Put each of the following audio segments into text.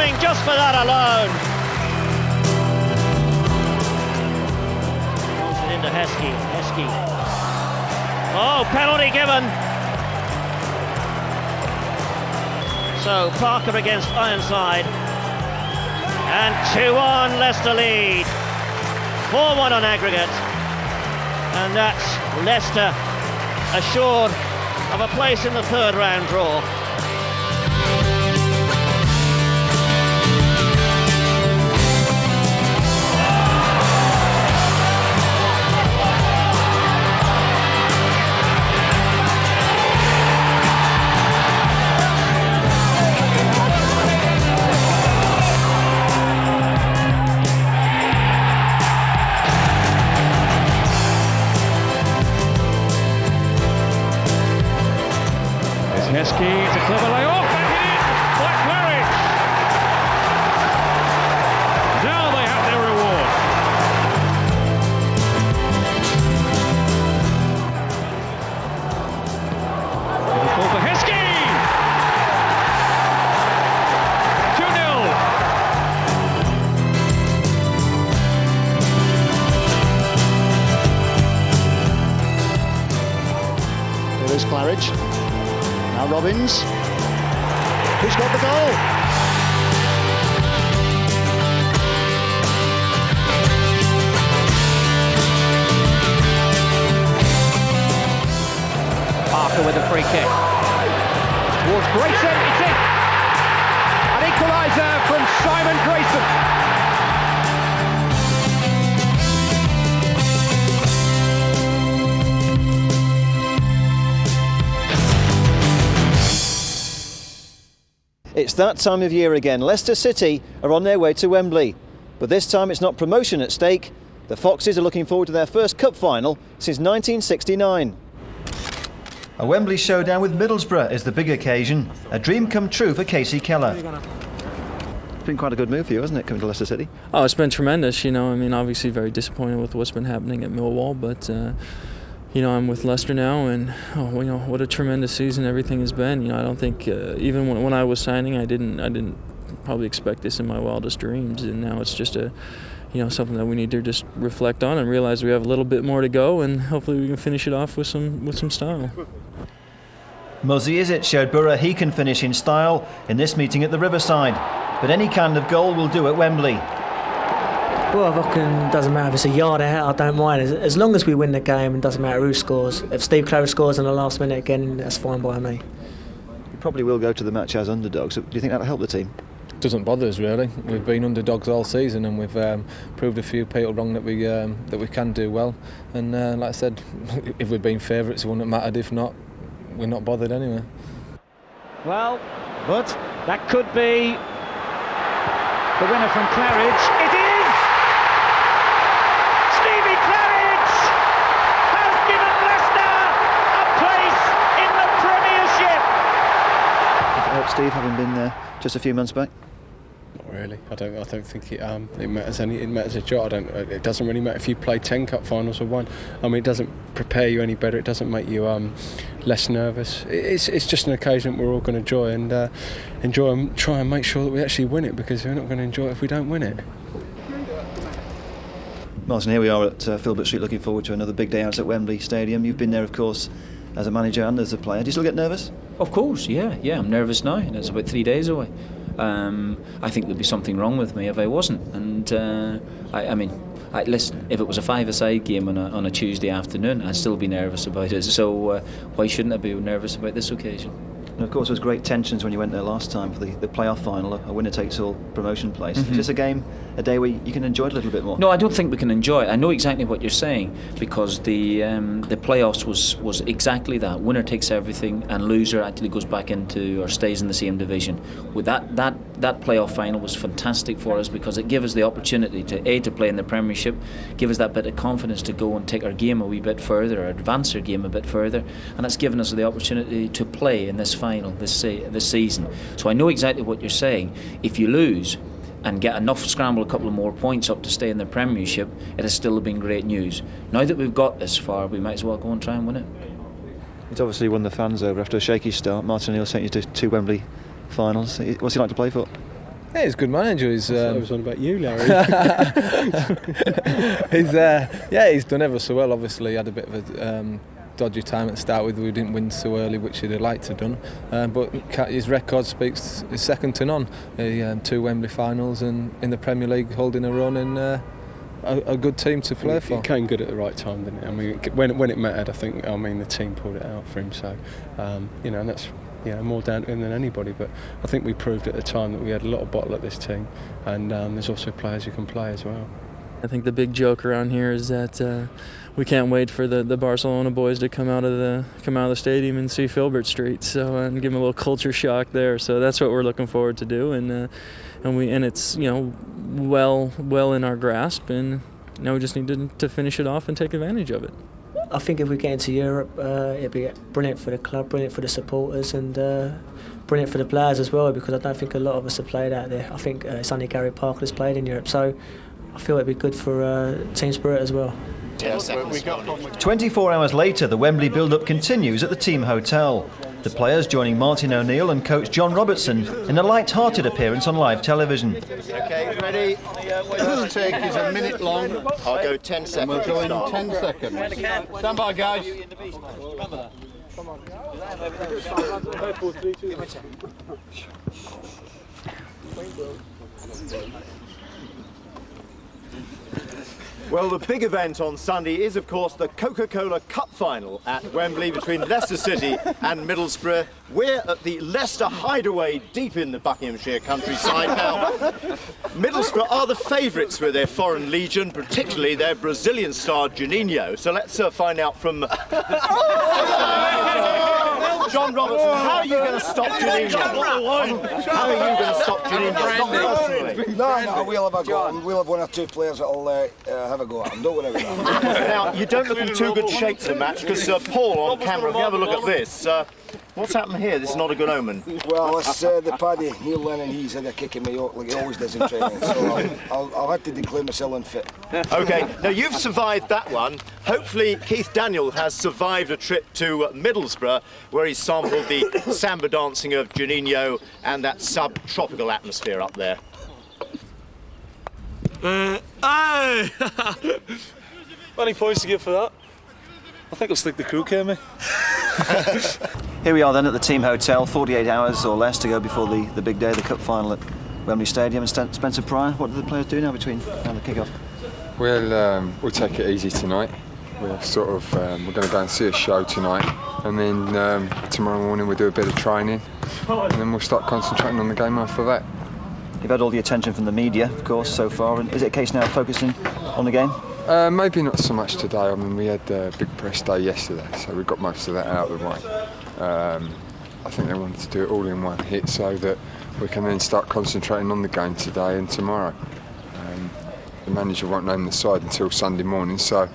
going just for that alone. Throws it into Heskey. Oh, penalty given. So Parker against Ironside. And 2-1 Leicester lead. 4-1 on aggregate. And that's Leicester assured of a place in the third round draw. Heskey, it's a clever layoff, and it is by Claridge. Now they have their reward. Good ball for Heskey. 2-0. There is Claridge. Now Robbins, who's got the goal? Parker with a free kick. Towards Grayson, it's in! An equaliser from Simon Grayson. It's that time of year again. Leicester City are on their way to Wembley. But this time it's not promotion at stake. The Foxes are looking forward to their first cup final since 1969. A Wembley showdown with Middlesbrough is the big occasion. A dream come true for Casey Keller. It's been quite a good move for you, hasn't it, coming to Leicester City? Oh, it's been tremendous. Obviously very disappointed with what's been happening at Millwall, but I'm with Leicester now, and what a tremendous season everything has been. I don't think even when I was signing, I didn't probably expect this in my wildest dreams, and now it's just something that we need to just reflect on and realize we have a little bit more to go, and hopefully we can finish it off with some style. Muzzy Izzet showed Borough he can finish in style in this meeting at the Riverside, but any kind of goal will do at Wembley. Well, it doesn't matter if it's a yard out, I don't mind. As long as we win the game, it doesn't matter who scores. If Steve Claridge scores in the last minute again, that's fine by me. You probably will go to the match as underdogs. Do you think that'll help the team? Doesn't bother us really. We've been underdogs all season, and we've proved a few people wrong that we can do well. And like I said, if we'd been favourites, it wouldn't have mattered. If not, we're not bothered anyway. Well, but that could be the winner from Claridge. It is! Stevie Claridge has given Leicester a place in the Premiership. Does it help Steve having been there just a few months back? Not really. I don't think it matters any. It matters a jot. It doesn't really matter if you play 10 cup finals or one. It doesn't prepare you any better. It doesn't make you less nervous. It's just an occasion we're all going to enjoy and try and make sure that we actually win it, because we're not going to enjoy it if we don't win it. Martin, here we are at Filbert Street, looking forward to another big day out at Wembley Stadium. You've been there, of course, as a manager and as a player. Do you still get nervous? Of course, yeah. I'm nervous now, and it's about 3 days away. I think there'd be something wrong with me if I wasn't. And listen, if it was a five-a-side game on a Tuesday afternoon, I'd still be nervous about it. So why shouldn't I be nervous about this occasion? And of course, there was great tensions when you went there last time for the playoff final, a winner-takes-all promotion place. Mm-hmm. Is this a day where you can enjoy it a little bit more? No, I don't think we can enjoy it. I know exactly what you're saying, because the playoffs was exactly that. Winner takes everything, and loser actually goes back into or stays in the same division. With that playoff final was fantastic for us, because it gave us the opportunity to play in the Premiership, give us that bit of confidence to go and take our game a wee bit further, or advance our game a bit further, and that's given us the opportunity to play in this final this season. So I know exactly what you're saying. If you lose and get enough, scramble a couple of more points up to stay in the Premiership, it has still been great news. Now that we've got this far, we might as well go and try and win it. It's obviously won the fans over after a shaky start. Martin O'Neill sent you to 2 Wembley finals. What's he like to play for? Yeah, he's a good manager. He's. I was on about you, Larry. He's done ever so well. Obviously, he had a bit of a dodgy time at the start with. We didn't win so early, which he'd have liked to have done. But his record speaks is second to none. 2 Wembley finals and in the Premier League, holding a run and a good team to play for. He came good at the right time, didn't he? I mean, when it mattered, I think. I mean, the team pulled it out for him. So, and that's. More down to him than anybody, but I think we proved at the time that we had a lot of bottle at this team, and there's also players who can play as well. I think the big joke around here is that we can't wait for the Barcelona boys to come out of the stadium and see Filbert Street, and give them a little culture shock there. So that's what we're looking forward to do, and it's well in our grasp, and now we just need to finish it off and take advantage of it. I think if we get into Europe, it'd be brilliant for the club, brilliant for the supporters, and brilliant for the players as well, because I don't think a lot of us have played out there. I think it's only Gary Parker that's played in Europe, so I feel it'd be good for team spirit as well. 24 hours later, the Wembley build-up continues at the team hotel. The players joining Martin O'Neill and coach John Robertson in a light-hearted appearance on live television. Okay, ready? First take is a minute long. I'll go 10 seconds. We'll go in 10 seconds. Stand by, guys. Well, the big event on Sunday is, of course, the Coca-Cola Cup final at Wembley between Leicester City and Middlesbrough. We're at the Leicester Hideaway, deep in the Buckinghamshire countryside now. Middlesbrough are the favourites with their foreign legion, particularly their Brazilian star Juninho. So let's find out from John Robertson, how are you going to stop Juninho? How are you going to stop Juninho? Not personally. No, we'll have a go. We'll have 1 or 2 players that'll have a go at him. Don't worry about that. Now, you don't look in too good shape for the match, because Paul on camera, if you have a look at this, what's happened here? This is not a good omen. Well, it's the Paddy, Neil Lennon, he's had a kick in my yoke like he always does in training, so I've had to declare myself unfit. OK, now you've survived that one. Hopefully Keith Daniel has survived a trip to Middlesbrough, where he sampled the samba dancing of Juninho and that subtropical atmosphere up there. Any points to give for that? I think I'll stick the crew, Kermy. Here we are then at the team hotel, 48 hours or less to go before the big day, the cup final at Wembley Stadium. And Spencer Pryor, what do the players do now between now the kick-off? We'll take it easy tonight. We're sort of we're going to go and see a show tonight, and then tomorrow morning we'll do a bit of training, and then we'll start concentrating on the game after that. You've had all the attention from the media, of course, so far. And is it a case now of focusing on the game? Maybe not so much today. I mean, we had a big press day yesterday, so we got most of that out of the way. I think they wanted to do it all in one hit so that we can then start concentrating on the game today and tomorrow. The manager won't name the side until Sunday morning, so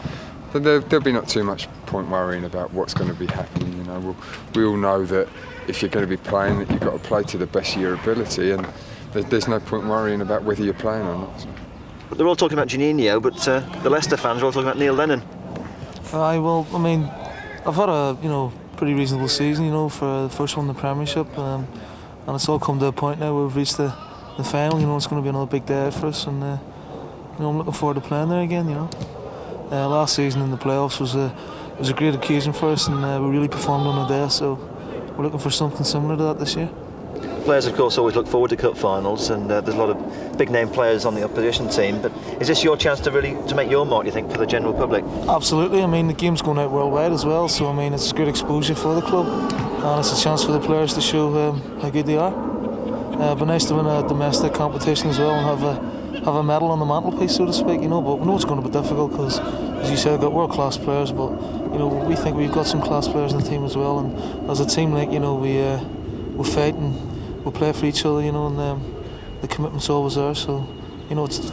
there'll be not too much point worrying about what's going to be happening. You know, we all know that if you're going to be playing, that you've got to play to the best of your ability, and there's no point worrying about whether you're playing or not. So. They're all talking about Juninho, but the Leicester fans are all talking about Neil Lennon. Well, I mean, I've had a pretty reasonable season, for the first one in the Premiership, and it's all come to a point now where we've reached the final. It's going to be another big day for us, and I'm looking forward to playing there again. Last season in the playoffs was a great occasion for us, and we really performed on the day. So we're looking for something similar to that this year. Players, of course, always look forward to cup finals, and there's a lot of big-name players on the opposition team. But is this your chance to make your mark, do you think, for the general public? Absolutely. I mean, the game's going out worldwide as well, so I mean, it's good exposure for the club, and it's a chance for the players to show how good they are. It'd be nice to win a domestic competition as well and have a medal on the mantelpiece, so to speak. But we know it's going to be difficult because, as you said, we've got world-class players, but we think we've got some class players in the team as well, and as a team, we fight and we'll play for each other, and the commitment's always there. So,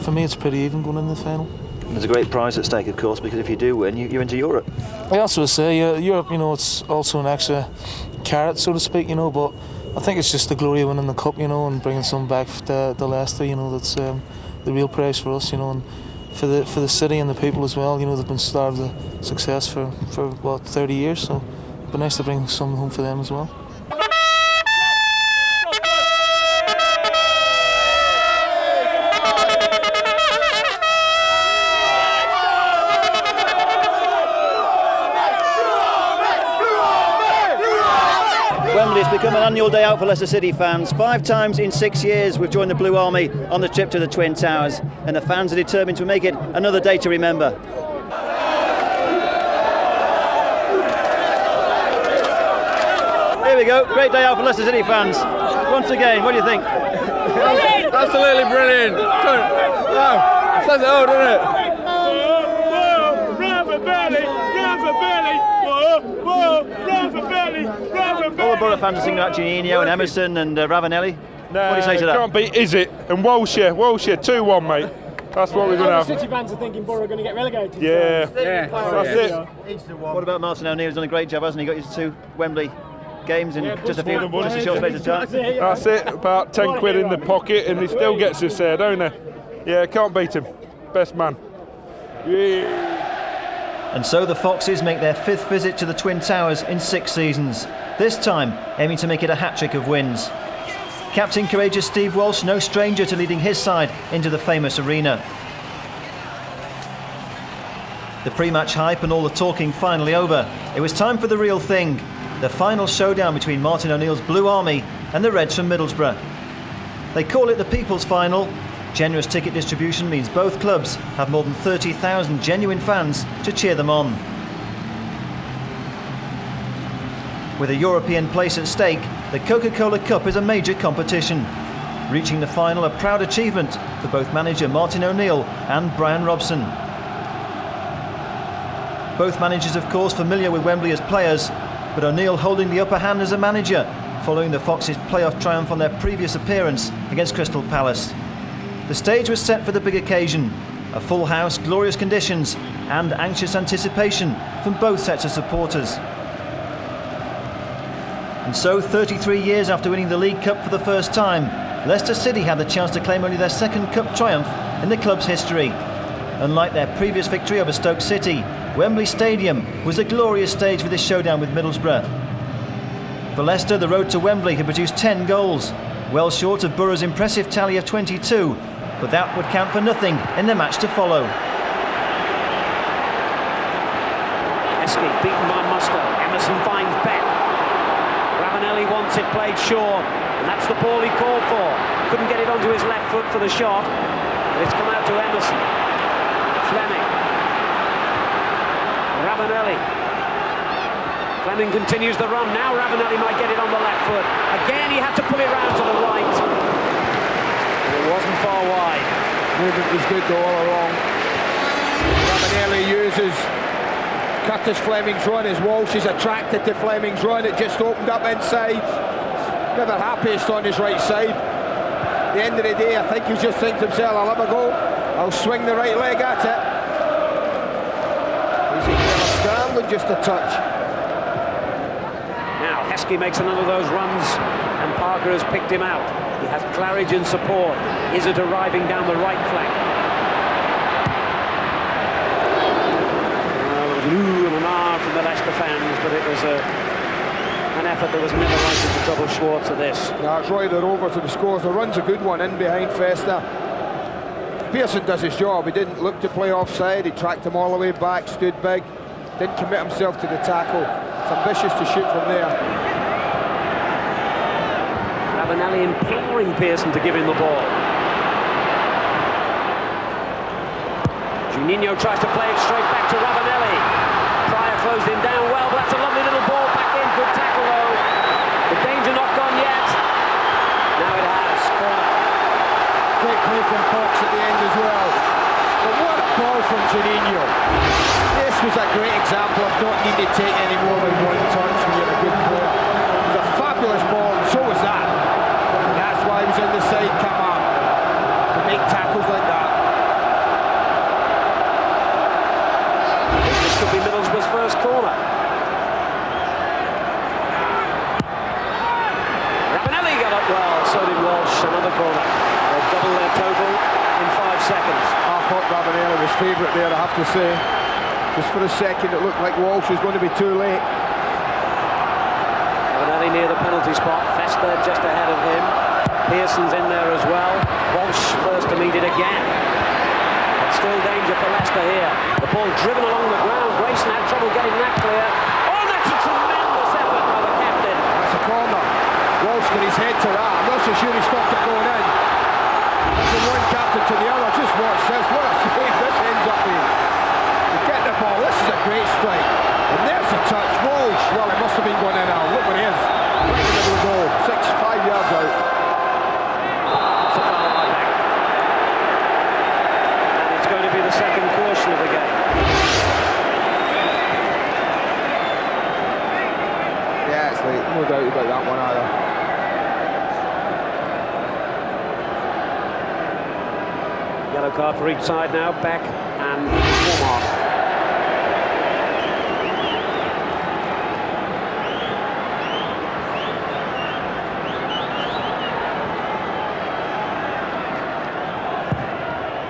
for me, it's pretty even going into the final. There's a great prize at stake, of course, because if you do win, you're into Europe. I also say, Europe, it's also an extra carrot, so to speak, but I think it's just the glory of winning the cup, and bringing some back to Leicester, that's the real prize for us, and for the city and the people as well. They've been starved of success for 30 years, so it'd be nice to bring some home for them as well. Wembley has become an annual day out for Leicester City fans. 5 times in 6 years we've joined the Blue Army on the trip to the Twin Towers, and the fans are determined to make it another day to remember. Here we go, great day out for Leicester City fans. Once again, what do you think? Absolutely brilliant. It says it all, doesn't it? All the Borough fans are singing about Juninho and Emerson and Ravanelli. Nah, what do you say to that? Can't beat Is It and Wilshere 2-1, mate. That's what we're going to have. City fans are thinking Borough are going to get relegated. Yeah, That's it. What about Martin O'Neill? He's done a great job, hasn't he? Got his 2 Wembley games in just a short space of time. That's it. About 10 quid in the pocket, and he still gets us there, don't he? Yeah, can't beat him. Best man. Yeah. And so the Foxes make their 5th visit to the Twin Towers in 6 seasons. This time, aiming to make it a hat-trick of wins. Captain courageous Steve Walsh, no stranger to leading his side into the famous arena. The pre-match hype and all the talking finally over. It was time for the real thing. The final showdown between Martin O'Neill's Blue Army and the Reds from Middlesbrough. They call it the People's Final. Generous ticket distribution means both clubs have more than 30,000 genuine fans to cheer them on. With a European place at stake, the Coca-Cola Cup is a major competition. Reaching the final, a proud achievement for both manager Martin O'Neill and Brian Robson. Both managers, of course, familiar with Wembley as players, but O'Neill holding the upper hand as a manager, following the Foxes' playoff triumph on their previous appearance against Crystal Palace. The stage was set for the big occasion. A full house, glorious conditions, and anxious anticipation from both sets of supporters. And so, 33 years after winning the League Cup for the first time, Leicester City had the chance to claim only their 2nd cup triumph in the club's history. Unlike their previous victory over Stoke City, Wembley Stadium was a glorious stage for this showdown with Middlesbrough. For Leicester, the road to Wembley had produced 10 goals, well short of Borough's impressive tally of 22, but that would count for nothing in the match to follow. Heskey beaten by Musto. Emerson finds Beck. Ravanelli wants it played short, and that's the ball he called for. Couldn't get it onto his left foot for the shot. It's come out to Emerson. Fleming. Ravanelli. Fleming continues the run. Now Ravanelli might get it on the left foot. Again, he had to pull it round to the right. It wasn't far wide. Movement was good though all along. Ravanelli uses Curtis Fleming's run as Walsh is attracted to Fleming's run. It just opened up inside. Never happiest on his right side. At the end of the day, I think he's just thinking to himself, I'll have a go. I'll swing the right leg at it. He's scrambling just a touch. Now Heskey makes another of those runs, and Parker has picked him out. He has Claridge in support. Izzard arriving down the right flank. There was an ooh and an ah from the Leicester fans, but it was an effort that was never likely to trouble Schwartz at this. That's right, they're over to the scores. The run's a good one in behind Festa. Pearson does his job. He didn't look to play offside. He tracked him all the way back, stood big, didn't commit himself to the tackle. It's ambitious to shoot from there. Ravanelli imploring Pearson to give him the ball. Juninho tries to play it straight back to Ravanelli. Pryor closed him down well, but that's a lovely little ball back in. Good tackle though. The danger not gone yet. Now it has. Corner. Great play from Cox at the end as well. But what a ball from Juninho. This was a great example of not needing to take any more than one touch when you're a good player. It was a fabulous ball, and so was that. And that's why he was in the side come up to make tackles like that. I think this could be Middlesbrough's first corner. Ravanelli got up well, so did Walsh. Another corner. They'll double their total in 5 seconds. I thought Ravanelli was favourite there, I have to say. Just for a second, it looked like Walsh was going to be too late. Ravanelli near the penalty spot. Festa just ahead of him. Pearson's in there as well. Walsh first to meet it again. But still danger for Leicester here. The ball driven along the ground. Grayson had trouble getting that clear. Oh, that's a tremendous effort by the captain. That's a corner. must have been going in now. Look where he is. Right in the middle of the goal. 5 yards out. It's a foul line back. And it's going to be the second caution of the game. Yeah, it's late. No doubt about that one either. Yellow card for each side now. Beck and Cormac.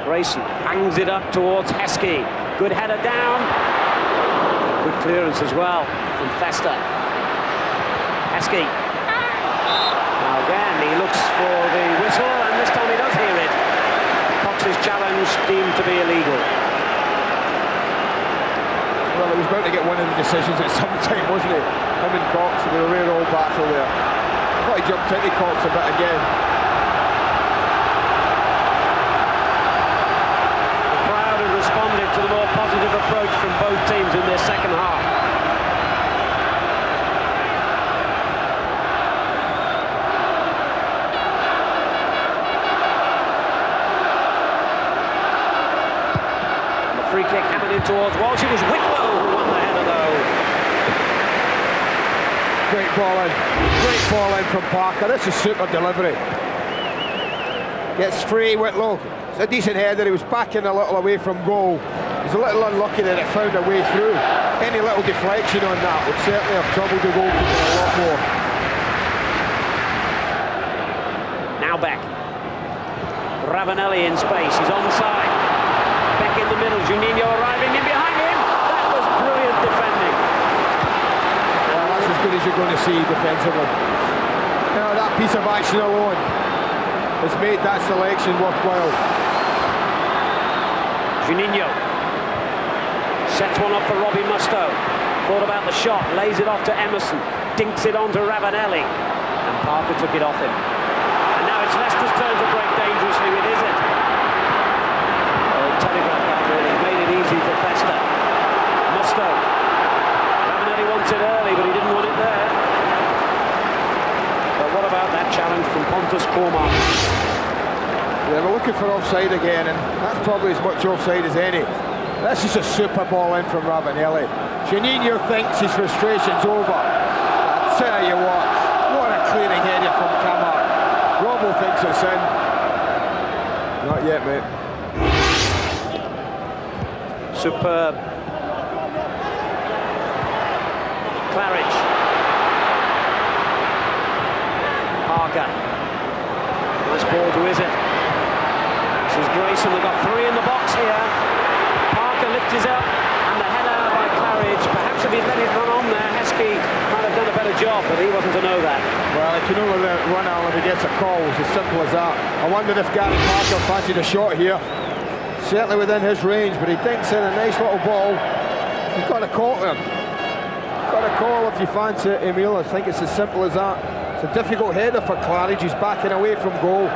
Grayson hangs it up towards Heskey. Good header down. Good clearance as well from Fester. Heskey. Now again, he looks for the whistle, and this time he does hear it. Cox's challenge deemed to be illegal. Well, he was bound to get one of the decisions at some time, wasn't he? Him and Cox, they were a real old battle there. I thought he jumped into Cox a bit again. Responded to the more positive approach from both teams in their second half. And the free kick hammered in towards Walsh. It was Whitlow who won the header though. Great ball in. Great ball in from Parker. This is super delivery. Gets free, Whitlow. It's a decent header. He was backing a little away from goal. He's a little unlucky that it found a way through. Any little deflection on that would certainly have troubled the goalkeeper a lot more. Now Beck. Ravanelli in space. He's onside. Beck in the middle. Juninho arriving in behind him. That was brilliant defending. Well, that's as good as you're going to see defensively. Now that piece of action alone has made that selection worthwhile. Juninho sets one up for Robbie Mustoe. Thought about the shot, lays it off to Emerson, dinks it onto Ravanelli, and Parker took it off him. And now it's Leicester's turn to break dangerously with Izzet. Oh, he telegraphed that really, made it easy for Fester. Mustoe. Ravanelli wants it early, but he didn't want it there. But what about that challenge from Pontus Cormac? Yeah, we're looking for offside again, and that's probably as much offside as any. This is a super ball in from Ravanelli. Juninho thinks his frustration's over. I tell you what a clearing header from Camar. Robbo thinks it's in. Not yet, mate. Superb. Claridge. Parker. Nice ball to Izzet. This is Grayson. They've got three in the box here. Parker lifts his up, and the header by Claridge. Perhaps if he'd let it run on there, Heskey might have done a better job, but he wasn't to know that. Well, he can only let it run out if he gets a call. It's as simple as that. I wondered if Gary Parker fancied a shot here. Certainly within his range, but he dinks in a nice little ball. You've got to call him. Got to call if you fancy it, Emil. I think it's as simple as that. It's a difficult header for Claridge. He's backing away from goal.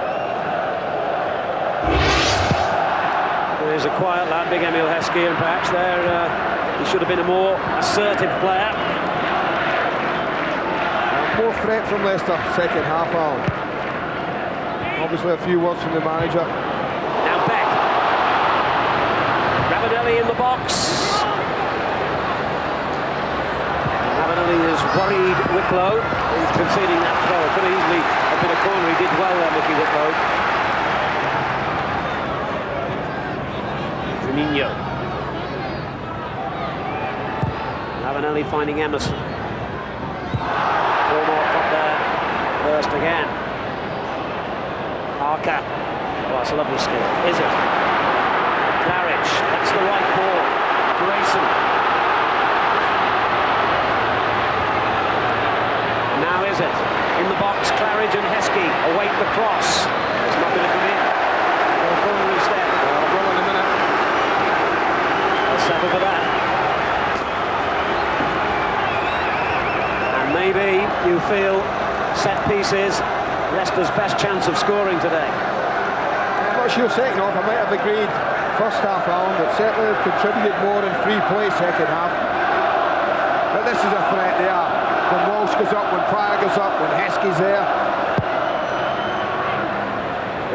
He's a quiet lad, big Emil Heskey, and perhaps there he should have been a more assertive player. More threat from Leicester, second half on. Obviously a few words from the manager. Now Beck. Ravanelli in the box. Ravanelli has worried Whitlow into conceding that throw. It could easily have been a corner. He did well there, Mickey Whitlow. Juninho. Ravanelli finding Emerson. Cormac got there first again. Parker. Oh, that's a lovely skill. Izzet. Claridge. That's the right ball. Grayson. And now Izzet. In the box, Claridge and Heskey await the cross. It's not going to come in. Got a corner instead. Well, in a minute. I'll settle for that. And maybe you feel set pieces Leicester's best chance of scoring today. I'm not sure second half. I might have agreed first half, Alan, but certainly they've contributed more in free play second half. But this is a threat, they are. when Walsh goes up, when Pryor goes up, when Heskey's there.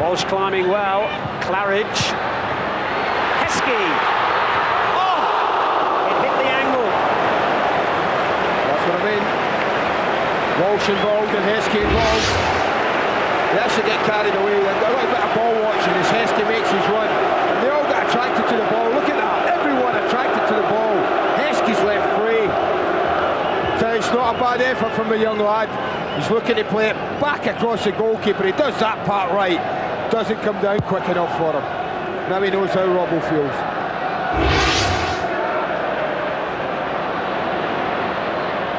Walsh climbing well. Claridge. Heskey. Oh! It hit the angle. That's what I mean. Walsh involved and Heskey involved. They actually get carried away. They've got a little bit of ball watching as Heskey makes his run. And they all get attracted to the ball. Look at that. Everyone attracted to the ball. Heskey's left free. So it's not a bad effort from the young lad. He's looking to play it back across the goalkeeper. He does that part right. Doesn't come down quick enough for him. Now he knows how Robbo feels.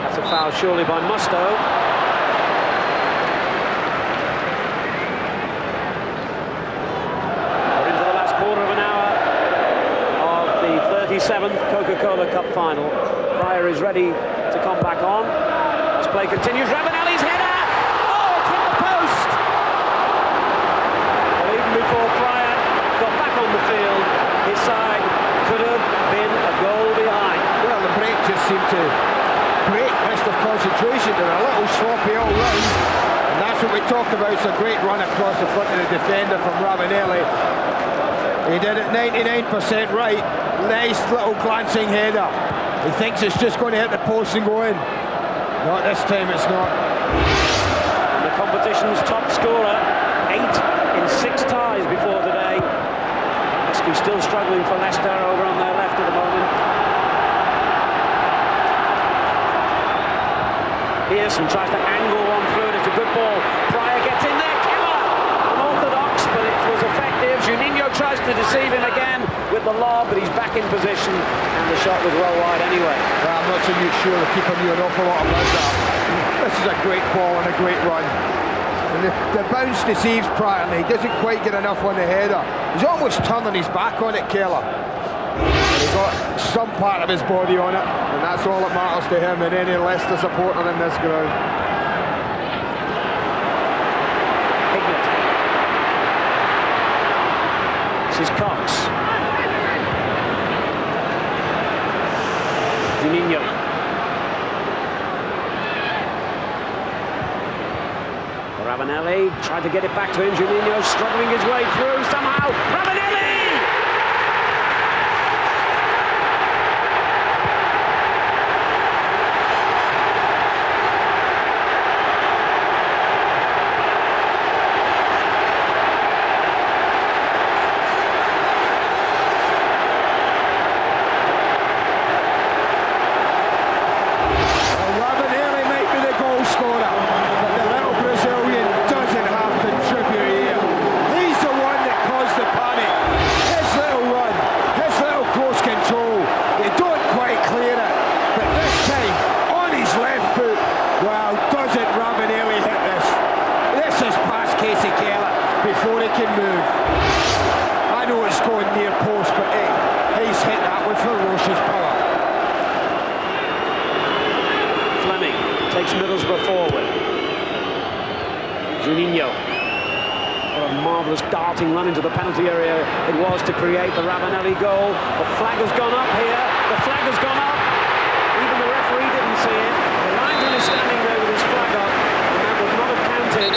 That's a foul surely by Mustoe. We're into the last quarter of an hour of the 37th Coca-Cola Cup final. Pryor is ready to come back on. As play continues, Ravanelli's header! Oh, it's hit the post! Well, even before Pryor got back on the field, his side could have been a goal behind. Well, the break just seemed to break Leicester concentration. They're a little sloppy all round, and that's what we talked about. It's a great run across the front of the defender from Ravanelli. He did it 99% right. Nice little glancing header. He thinks it's just going to hit the post and go in. Not this time, it's not. And the competition's top scorer, 8 in 6 ties before today. Heskey still struggling for Leicester over on their left at the moment. Pearson tries to angle one through, and it's a good ball. Pryor gets in there, killer! Unorthodox, but it was effective. Juninho tries to deceive him again with the lob, but he's back in position, and the shot was well wide anyway. Well, I'm not so sure the keeper knew an awful lot about that. This is a great ball and a great run. And the bounce deceives Pryor, and he doesn't quite get enough on the header. He's almost turning his back on it, Keller. He got some part of his body on it, and that's all that matters to him and any Leicester supporter in this ground. Hignett. This is Cox. Juninho. Ravanelli tried to get it back to him. Juninho struggling his way through somehow. Ravanelli! Juninho. What a marvellous darting run into the penalty area it was to create the Ravanelli goal. The flag has gone up here. The flag has gone up. Even the referee didn't see it. The linesman is standing there with his flag up, and that would not have counted.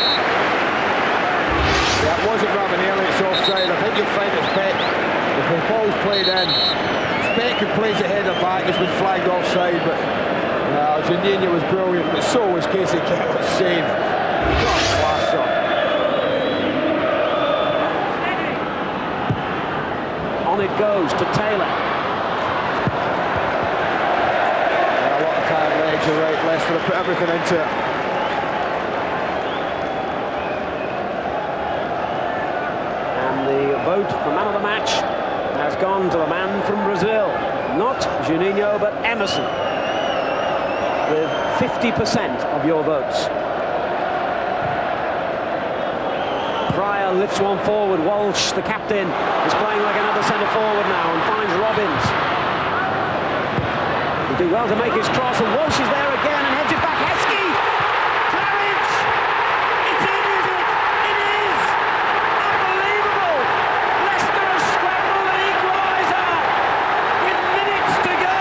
Yeah, it wasn't Ravanelli, it's offside. I think you'll find it's Beck. If the ball's played in, it's Beck who plays the header back. It's been flagged offside, but Juninho was brilliant, but so was Casey Keller's save. Top class up. On it goes to Taylor. Yeah, a lot of tired legs, you're right. Leicester have put everything into it. And the vote for man of the match has gone to the man from Brazil. Not Juninho, but Emerson, with 50% of your votes. Pryor lifts one forward. Walsh, the captain, is playing like another centre forward now and finds Robbins. He'll do well to make his cross, and Walsh is there again and heads it back. Heskey! Claridge! It's in, is it? It is! Unbelievable! Leicester have scrambled an equaliser with minutes to go!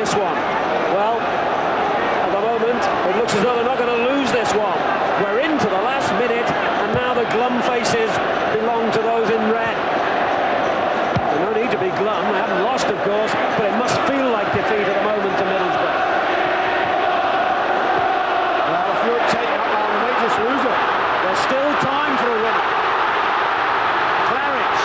this one? Well, at the moment, it looks as though they're not going to lose this one. We're into the last minute, and now the glum faces belong to those in red. They don't need to be glum. They haven't lost, of course, but it must feel like defeat at the moment to Middlesbrough. Well, if you're tighten up, they may just lose it. There's still time for a winner. Claridge.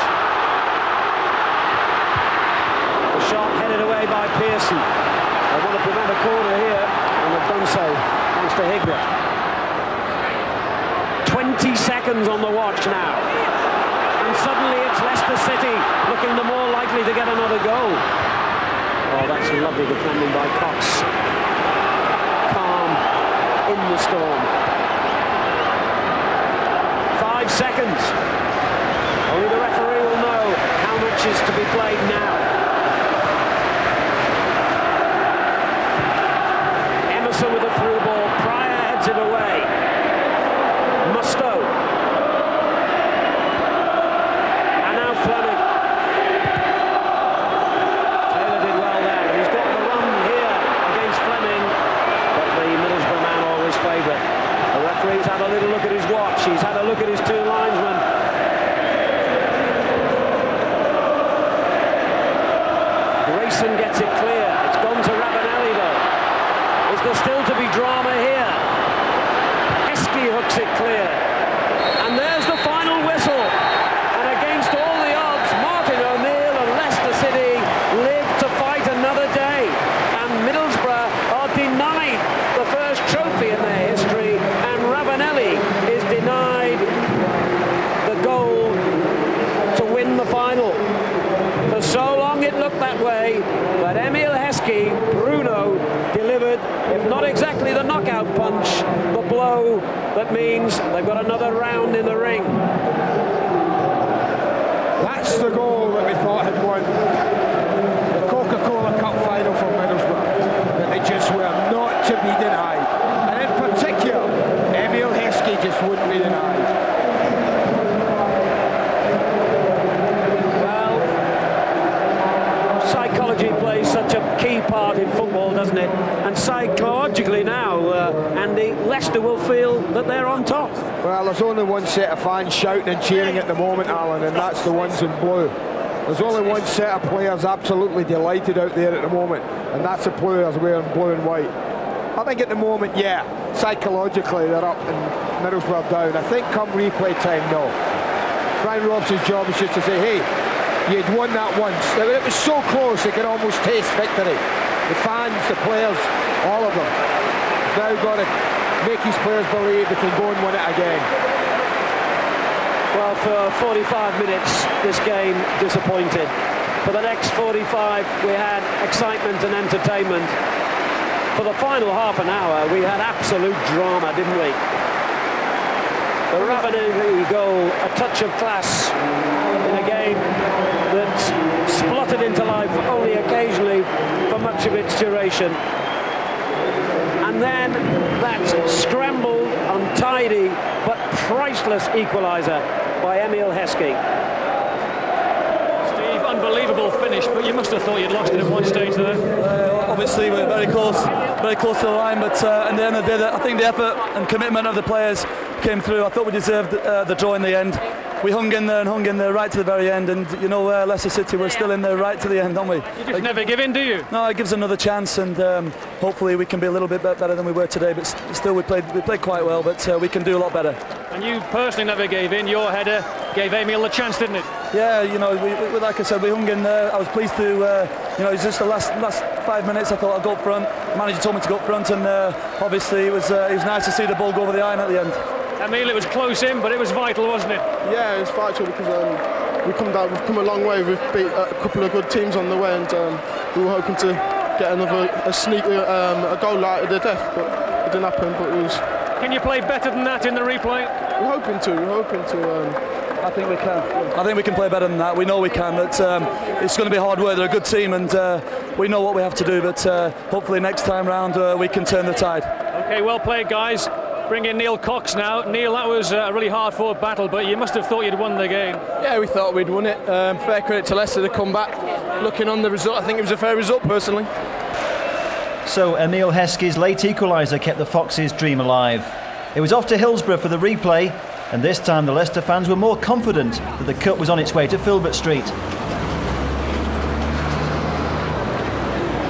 The shot headed away by Pearson. They want to prevent a corner here, and they've done so, thanks to Higbert. 20 seconds on the watch now. And suddenly it's Leicester City looking the more likely to get another goal. Oh, that's lovely defending by Cox. Calm in the storm. 5 seconds. Only the referee will know how much is to be played now. Emerson with a through ball. Pryor heads it away. Musto. And now Fleming. Taylor did well there. He's got the run here against Fleming, but the Middlesbrough man always favourite. The referee's had a little look at his watch. He's had a look at his two linesmen. Grayson gets it clear. It's gone to Ravanelli though. Is there still to be drama here? Heskey hooks it clear. And there's the final whistle. And against all the odds, Martin O'Neill and Leicester City live to fight another day. And Middlesbrough are denied the first trophy in their history. And Ravanelli is denied the goal to win the final. For so long it looked that way, but Emile Heskey, Bruno, delivered, if not exactly the knockout punch, the blow that means they've got another round in the ring. That's the goal that we thought had won the Coca-Cola Cup final for Middlesbrough, that they just were not to be denied. And in particular, Emile Heskey just wouldn't be denied. Psychology plays such a key part in football, doesn't it? And psychologically now, Andy, Leicester will feel that they're on top. Well, there's only one set of fans shouting and cheering at the moment, Alan, and that's the ones in blue. There's only one set of players absolutely delighted out there at the moment, and that's the players wearing blue and white. I think at the moment, yeah, psychologically they're up and Middlesbrough down. I think come replay time, no. Brian Robson's job is just to say, hey, you'd won that once. It was so close, they could almost taste victory. The fans, the players, all of them. He's now got to make his players believe they can go and win it again. Well, for 45 minutes, this game disappointed. For the next 45, we had excitement and entertainment. For the final half an hour, we had absolute drama, didn't we? The Ravanelli goal, a touch of class in a game that spluttered into life only occasionally for much of its duration. And then that scrambled, untidy, but priceless equaliser by Emile Heskey. Steve, unbelievable finish, but you must have thought you'd lost it at one stage there. Obviously, we're very close to the line, but at the end of the day, I think the effort and commitment of the players came through. I thought we deserved the draw in the end. We hung in there right to the very end, and you know, Leicester City, we're still in there right to the end, don't we? You just never give in, do you? No, it gives another chance, and hopefully we can be a little bit better than we were today. But still, we played quite well, but we can do a lot better. And you personally never gave in. Your header gave Emile the chance, didn't it? Yeah, you know, we like I said, we hung in there. I was pleased to, you know, it's just the last 5 minutes. I thought I'd go up front. The manager told me to go up front, and obviously it was nice to see the ball go over the iron at the end. Emile, it was close in, but it was vital, wasn't it? Yeah, it was vital because we've come a long way. We've beat a couple of good teams on the way, and we were hoping to get a goal out of the death, but it didn't happen. But it was. Can you play better than that in the replay? We're hoping to. I think we can. I think we can play better than that. We know we can. But it's going to be hard work. They're a good team, and we know what we have to do. But hopefully next time round we can turn the tide. Okay, well played, guys. Bring in Neil Cox now. Neil, that was a really hard-fought battle, but you must have thought you'd won the game. Yeah, we thought we'd won it. Fair credit to Leicester to come back. Looking on the result, I think it was a fair result personally. So Emil Heskey's late equaliser kept the Foxes' dream alive. It was off to Hillsborough for the replay, and this time the Leicester fans were more confident that the cup was on its way to Filbert Street.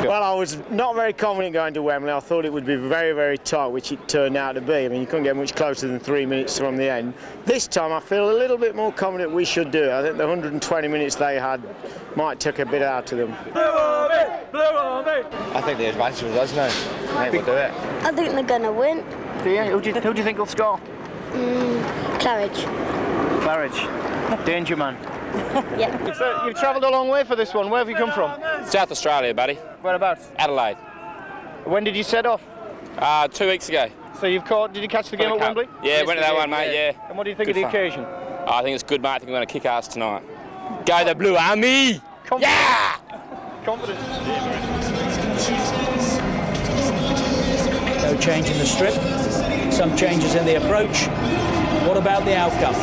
Well, I was not very confident going to Wembley. I thought it would be very, very tight, which it turned out to be. I mean, you couldn't get much closer than 3 minutes from the end. This time I feel a little bit more confident we should do it. I think the 120 minutes they had might take a bit out of them. Blue Army! Blue Army! I think the advantage was us now. I think we'll do it. I think they're going to win. Do you? Who do you think will score? Claridge. Claridge. Danger man. Yeah. So you've travelled a long way for this one. Where have you come from? South Australia, buddy. Whereabouts? Adelaide. When did you set off? 2 weeks ago. So did you catch the game at Wembley? Yeah, went to that one, mate, yeah. And what do you think Good of the fun. occasion? I think it's good, mate. I think we're going to kick ass tonight. Go the Blue Army! Yeah! Confidence. No change in the strip, some changes in the approach. What about the outcome?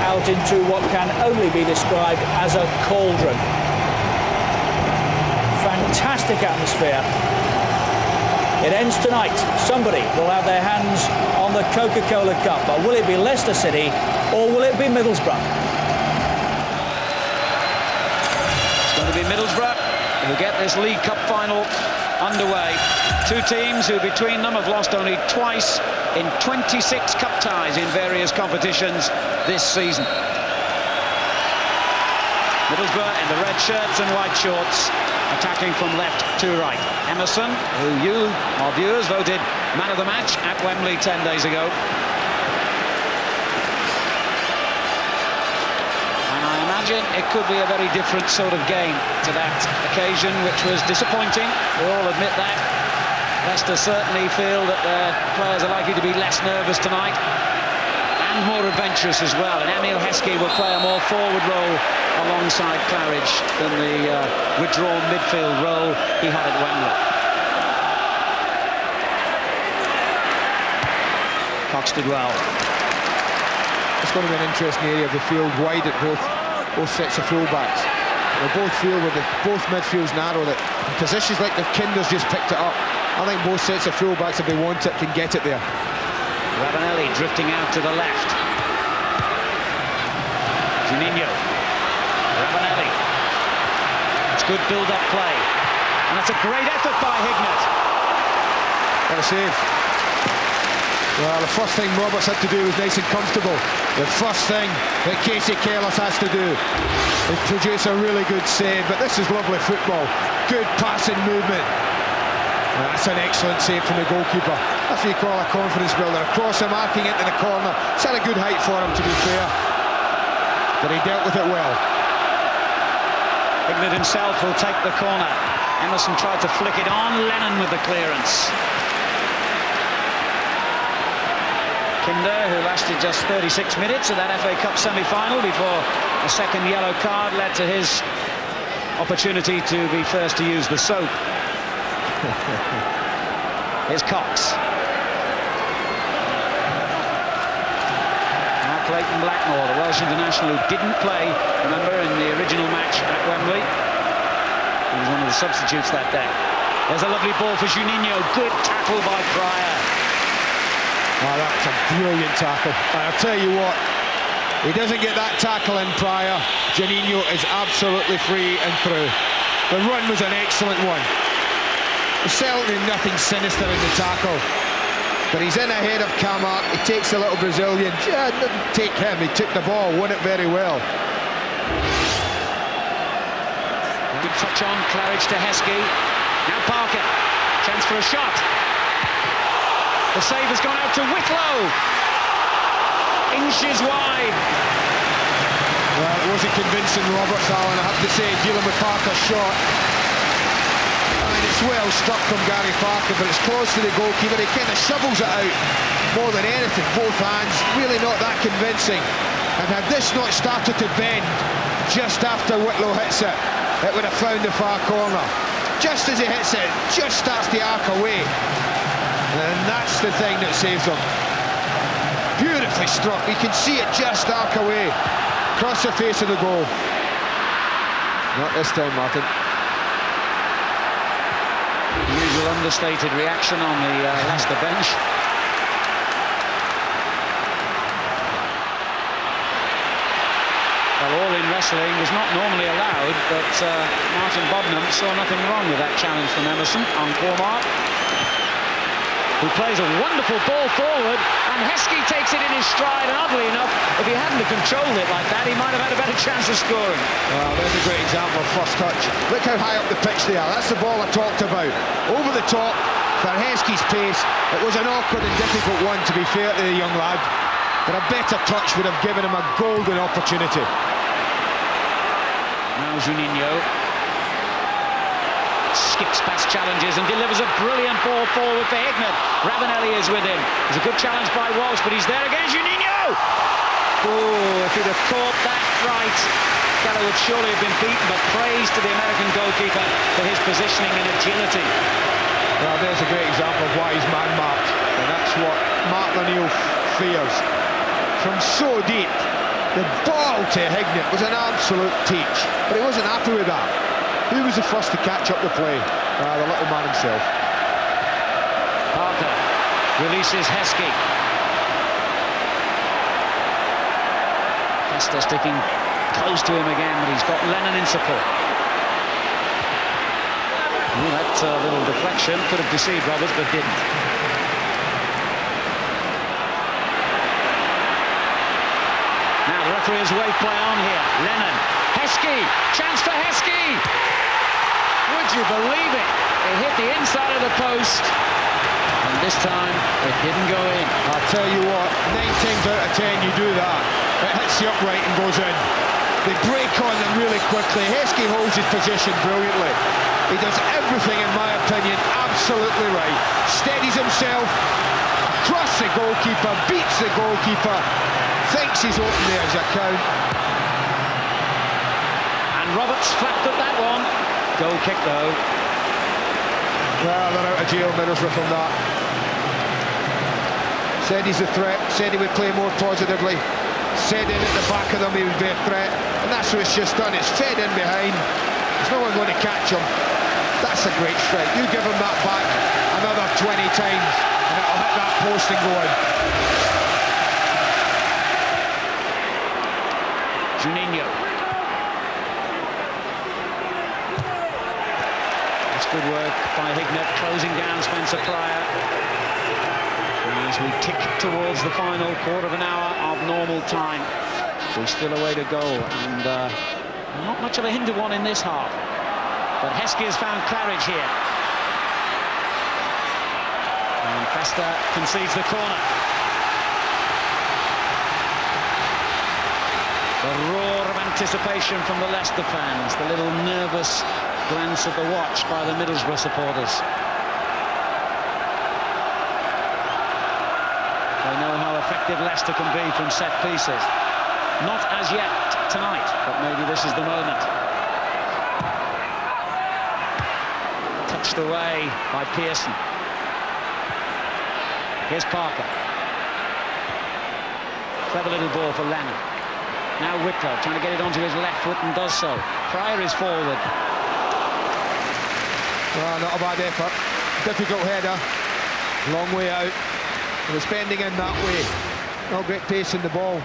Out into what can only be described as a cauldron. Fantastic atmosphere. It ends tonight. Somebody will have their hands on the Coca-Cola Cup, but will it be Leicester City or will it be Middlesbrough? It's going to be Middlesbrough who get this League Cup final underway. Two teams who between them have lost only twice in 26 cup ties in various competitions this season. Middlesbrough in the red shirts and white shorts, attacking from left to right. Emerson, who you, our viewers, voted man of the match at Wembley 10 days ago. And I imagine it could be a very different sort of game to that occasion, which was disappointing. We all admit that. Leicester certainly feel that their players are likely to be less nervous tonight and more adventurous as well. And Emil Heskey will play a more forward role alongside Claridge than the withdrawn midfield role he had at Wembley. Cox did well. It's going to be an interesting area of the field, wide at both sets of full-backs. They both feel with both midfields narrow that in positions like the Kinder's just picked it up. I think both sets of full-backs, if they want it, can get it there. Ravanelli drifting out to the left. Juninho. Ravanelli. It's good build-up play. And that's a great effort by Hignett. What a save. Well, the first thing Roberts had to do was nice and comfortable. The first thing that Casey Kellis has to do is produce a really good save. But this is lovely football. Good passing movement. That's an excellent save from the goalkeeper. That's what you call a confidence builder. A crosser marking into the corner. It's had a good height for him, to be fair. But he dealt with it well. Hignett himself will take the corner. Emerson tried to flick it on. Lennon with the clearance. Kinder, who lasted just 36 minutes at that FA Cup semi-final before a second yellow card led to his opportunity to be first to use the soap. Here's Cox. Now Clayton Blackmore, the Welsh international who didn't play, remember, in the original match at Wembley. He was one of the substitutes that day. There's a lovely ball for Juninho. Good tackle by Pryor. Oh, that's a brilliant tackle. I'll tell you what, he doesn't get that tackle in Pryor. Juninho is absolutely free and through. The run was an excellent one. Certainly nothing sinister in the tackle, but he's in ahead of Camargue. He takes the little Brazilian. Didn't take him, he took the ball, won it very well. Good touch on, Claridge to Heskey. Now Parker, chance for a shot. The save has gone out to Whitlow. Inches wide. Well, it wasn't convincing, Roberts, Alan, I have to say, dealing with Parker's shot. It's well struck from Gary Parker, but it's close to the goalkeeper. He kind of shovels it out more than anything. Both hands, really not that convincing. And had this not started to bend just after Whitlow hits it, it would have found the far corner. Just as he hits it, just starts to arc away. And that's the thing that saves him. Beautiful beautifully struck. You can see it just arc away across the face of the goal. Not this time, Martin. Usual understated reaction on the Leicester bench. Well, all in wrestling is not normally allowed, but Martin Bodnam saw nothing wrong with that challenge from Emerson on Cormac, who plays a wonderful ball forward, and Heskey takes it in his stride, and oddly enough, if he hadn't controlled it like that, he might have had a better chance of scoring. Well, there's a great example of first touch. Look how high up the pitch they are. That's the ball I talked about. Over the top, for Heskey's pace. It was an awkward and difficult one, to be fair to the young lad, but a better touch would have given him a golden opportunity. Now Juninho skips past challenges and delivers a brilliant ball forward for Hignett. Ravanelli is with him. There's a good challenge by Walsh, but he's there again. Juninho! Oh, if he'd have caught that right, Keller would surely have been beaten, but praise to the American goalkeeper for his positioning and agility. Well, there's a great example of why he's man-marked, and that's what Mark O'Neill fears. From so deep, the ball to Hignett was an absolute teach, but he wasn't happy with that. Who was the first to catch up the play? The little man himself. Parker releases Heskey. Festa sticking close to him again, but he's got Lennon in support. That little deflection could have deceived Roberts, but didn't. Now the referee has waved play on here. Lennon, Heskey, chance for Heskey. Would you believe it? It hit the inside of the post, and this time it didn't go in. I'll tell you what, 9 times out of 10 you do that. It hits the upright and goes in. They break on them really quickly. Heskey holds his position brilliantly. He does everything, in my opinion, absolutely right. Steadies himself across the goalkeeper, beats the goalkeeper, thinks he's open there as a count. And Roberts flapped at that one. Goal kick though. Well, they're out of jail, Middlesbrough, from that. Said he's a threat, said he would play more positively, said in at the back of them he would be a threat, and that's what it's just done. It's fed in behind. There's no one going to catch him. That's a great strike. You give him that back another 20 times and it'll hit that post and go in. Juninho. That's good work by Hignett, closing down Spencer Pryor. As we tick towards the final quarter of an hour of normal time, there's still a way to go, and not much of a hinder one in this half. But Heskey has found Claridge here. And Festa concedes the corner. The roar of anticipation from the Leicester fans, the little nervous glance at the watch by the Middlesbrough supporters. They know how effective Leicester can be from set pieces. Not as yet tonight, but maybe this is the moment. Touched away by Pearson. Here's Parker. Clever little ball for Lennon. Now Whitlow trying to get it onto his left foot and does so. Pryor is forward. Well, not a bad effort. Difficult header. Long way out. And it's bending in that way. No great pace in the ball.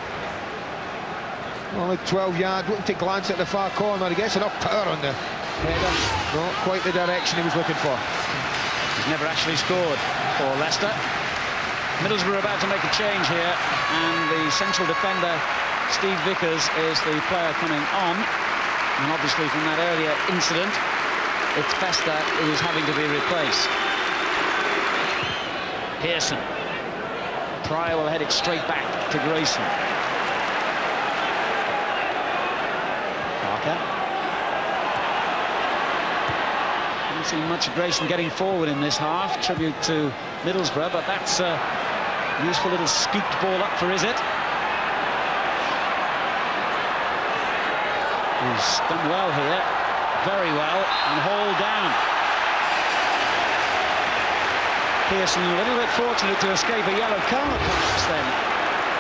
Only 12 yards. Looking to glance at the far corner. He gets enough power on the header. Not quite the direction he was looking for. He's never actually scored for Leicester. Middlesbrough are about to make a change here, and the central defender Steve Vickers is the player coming on, and obviously from that earlier incident it's Festa who is having to be replaced. Pearson. Pryor will head it straight back to Grayson. Parker. Haven't seen much of Grayson getting forward in this half, tribute to Middlesbrough, but that's a useful little scooped ball up for Izzet. He's done well here, very well, and hauled down. Pearson a little bit fortunate to escape a yellow card, perhaps then.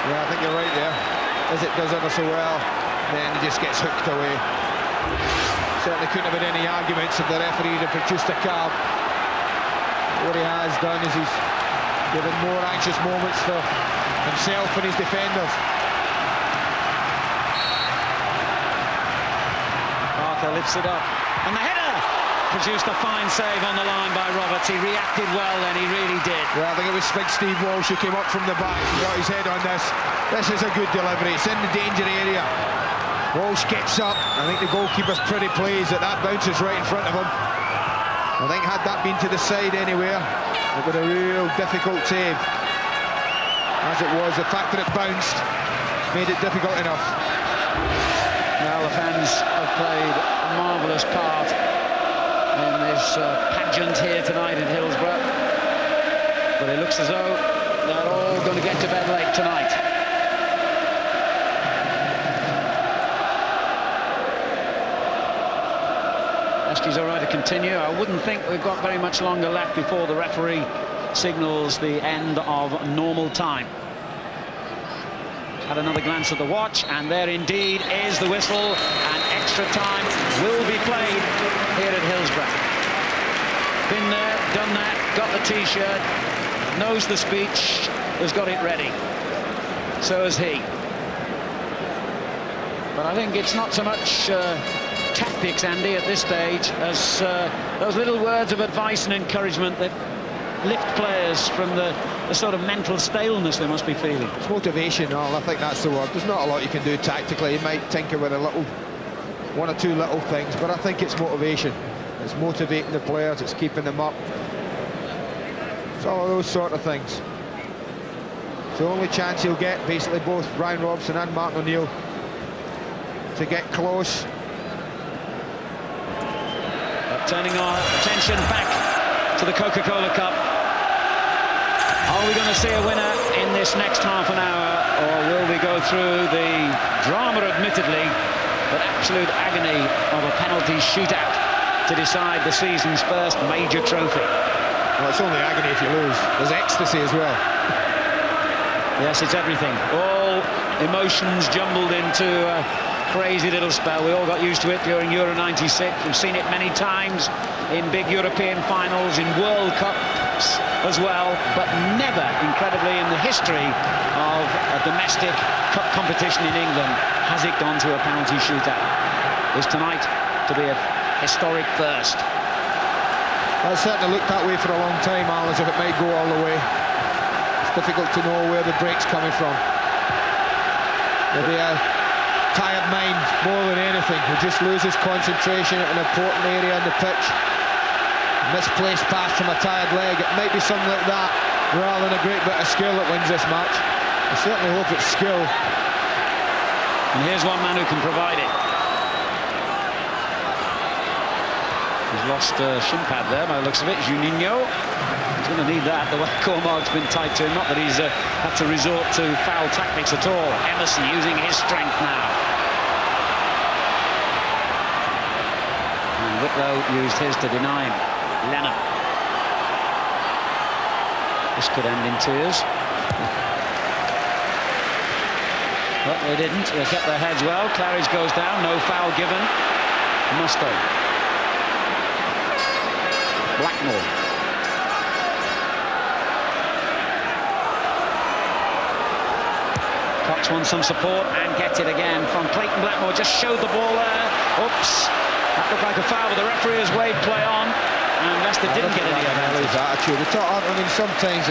Yeah, I think you're right there. As it does ever so well, then he just gets hooked away. Certainly couldn't have been any arguments if the referee had produced a card. What he has done is he's given more anxious moments for himself and his defenders. Parker lifts it up, and the header produced a fine save on the line by Roberts. He reacted well then, he really did. Well, I think it was big Steve Walsh who came up from the back and got his head on this. This is a good delivery, it's in the danger area. Walsh gets up, I think the goalkeeper's pretty pleased that that bounces right in front of him. I think had that been to the side anywhere, it would have been a real difficult save. As it was, the fact that it bounced made it difficult enough. Well, the fans have played a marvellous part in this pageant here tonight in Hillsborough. But it looks as though they're all going to get to bed late tonight. Eski's all right to continue. I wouldn't think we've got very much longer left before the referee signals the end of normal time. Had another glance at the watch, and there indeed is the whistle, and extra time will be played here at Hillsborough. Been there, done that, got the T-shirt, knows the speech, has got it ready. So has he. But I think it's not so much tactics, Andy, at this stage, as those little words of advice and encouragement that lift players from the sort of mental staleness they must be feeling. It's motivation, I think that's the word. There's not a lot you can do tactically. You might tinker with one or two little things, but I think it's motivation. It's motivating the players, it's keeping them up. It's all of those sort of things. It's the only chance he'll get, basically, both Ryan Robson and Martin O'Neill, to get close. But turning our attention back to the Coca-Cola Cup. Are we going to see a winner in this next half an hour, or will we go through the drama, admittedly, but absolute agony of a penalty shootout to decide the season's first major trophy? Well, it's only agony if you lose. There's ecstasy as well. Yes, it's everything. All emotions jumbled into a crazy little spell. We all got used to it during Euro 96. We've seen it many times in big European finals, in World Cups as well, but never, incredibly, in the history of a domestic cup competition in England has it gone to a penalty shootout. Is tonight to be a historic first? Well, it certainly looked that way for a long time, Alan, as if it might go all the way. It's difficult to know where the break's coming from. Maybe a tired mind more than anything, who just loses concentration at an important area on the pitch. Misplaced pass from a tired leg. It might be something like that rather than a great bit of skill that wins this match. I certainly hope it's skill. And here's one man who can provide it. He's lost shin pad there by the looks of it. Juninho. He's going to need that. The way Cormack's been tight to him. Not that he's had to resort to foul tactics at all. Emerson using his strength now. And Whitlow used his to deny him. Lennon. This could end in tears. But they didn't. They kept their heads well. Claridge goes down. No foul given. Musto. Blackmore. Cox wants some support and gets it again from Clayton Blackmore. Just showed the ball there. Oops. That looked like a foul, but the referee has waved play on. And Leicester didn't get any advantage. Attitude. I mean, sometimes